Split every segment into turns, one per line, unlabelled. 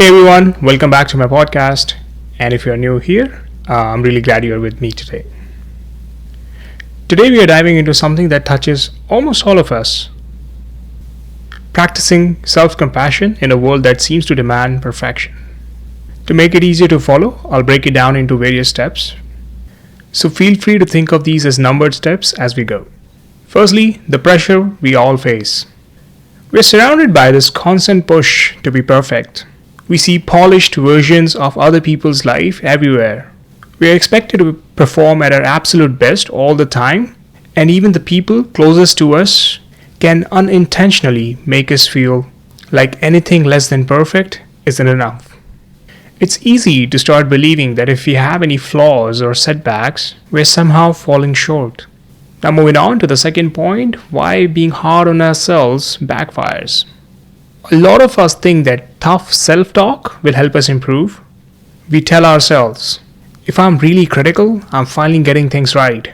Hey everyone, welcome back to my podcast. And if you're new here, I'm really glad you're with me today. Today we are diving into something that touches almost all of us: practicing self compassion in a world that seems to demand perfection. To make it easier to follow, I'll break it down into various steps. So feel free to think of these as numbered steps as we go. Firstly, the pressure we all face. We're surrounded by this constant push to be perfect. We see polished versions of other people's life everywhere. We are expected to perform at our absolute best all the time, and even the people closest to us can unintentionally make us feel like anything less than perfect isn't enough. It's easy to start believing that if we have any flaws or setbacks, we're somehow falling short. Now, moving on to the second point, why being hard on ourselves backfires. A lot of us think that tough self-talk will help us improve. We tell ourselves, if I'm really critical, I'm finally getting things right.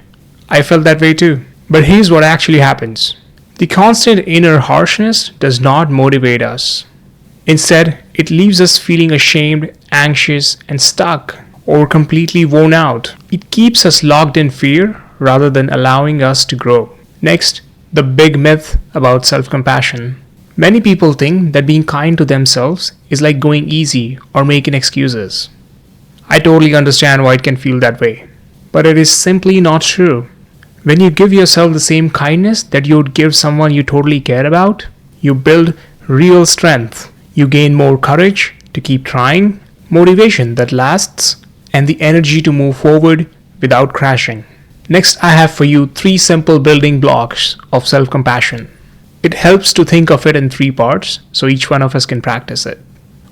I felt that way too. But here's what actually happens. The constant inner harshness does not motivate us. Instead, it leaves us feeling ashamed, anxious, and stuck, or completely worn out. It keeps us locked in fear rather than allowing us to grow. Next, the big myth about self-compassion. Many people think that being kind to themselves is like going easy or making excuses. I totally understand why it can feel that way, but it is simply not true. When you give yourself the same kindness that you would give someone you totally care about, you build real strength. You gain more courage to keep trying, motivation that lasts, and the energy to move forward without crashing. Next, I have for you 3 simple building blocks of self-compassion. It helps to think of it in 3 parts so each one of us can practice it.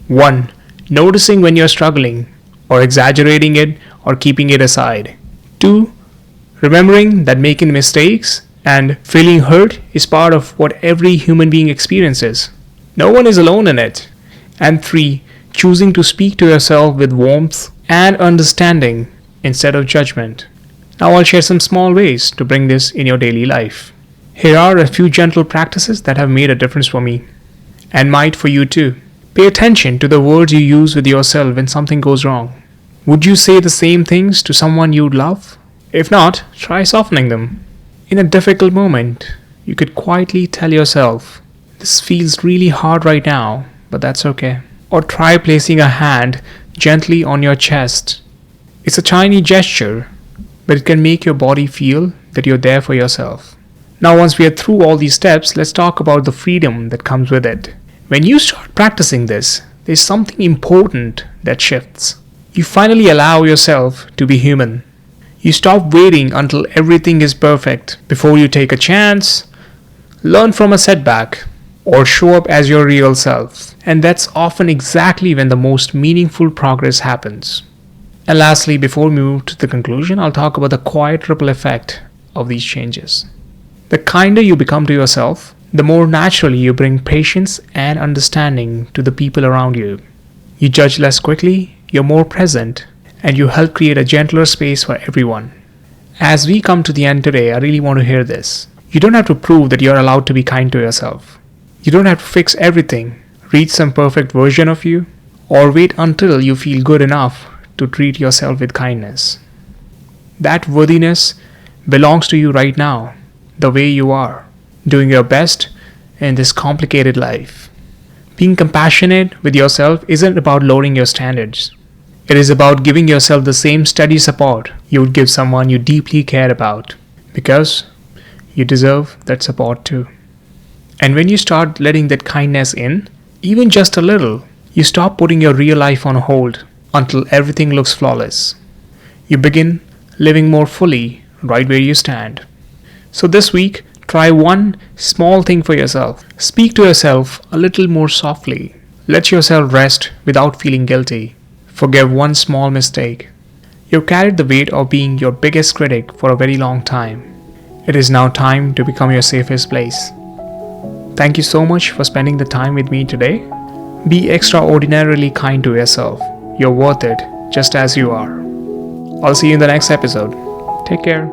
1. Noticing when you're struggling, or exaggerating it, or keeping it aside. 2. Remembering that making mistakes and feeling hurt is part of what every human being experiences. No one is alone in it. And 3. Choosing to speak to yourself with warmth and understanding instead of judgment. Now I'll share some small ways to bring this in your daily life. Here are a few gentle practices that have made a difference for me, and might for you too. Pay attention to the words you use with yourself when something goes wrong. Would you say the same things to someone you'd love? If not, try softening them. In a difficult moment, you could quietly tell yourself, "This feels really hard right now, but that's okay." Or try placing a hand gently on your chest. It's a tiny gesture, but it can make your body feel that you're there for yourself. Now, once we are through all these steps, let's talk about the freedom that comes with it. When you start practicing this, there's something important that shifts. You finally allow yourself to be human. You stop waiting until everything is perfect before you take a chance, learn from a setback, or show up as your real self. And that's often exactly when the most meaningful progress happens. And lastly, before we move to the conclusion, I'll talk about the quiet ripple effect of these changes. The kinder you become to yourself, the more naturally you bring patience and understanding to the people around you. You judge less quickly, you're more present, and you help create a gentler space for everyone. As we come to the end today, I really want to hear this. You don't have to prove that you're allowed to be kind to yourself. You don't have to fix everything, reach some perfect version of you, or wait until you feel good enough to treat yourself with kindness. That worthiness belongs to you right now, the way you are, doing your best in this complicated life. Being compassionate with yourself isn't about lowering your standards. It is about giving yourself the same steady support you would give someone you deeply care about, because you deserve that support too. And when you start letting that kindness in, even just a little, you stop putting your real life on hold until everything looks flawless. You begin living more fully right where you stand. So this week, try one small thing for yourself. Speak to yourself a little more softly. Let yourself rest without feeling guilty. Forgive one small mistake. You've carried the weight of being your biggest critic for a very long time. It is now time to become your safest place. Thank you so much for spending the time with me today. Be extraordinarily kind to yourself. You're worth it just as you are. I'll see you in the next episode. Take care.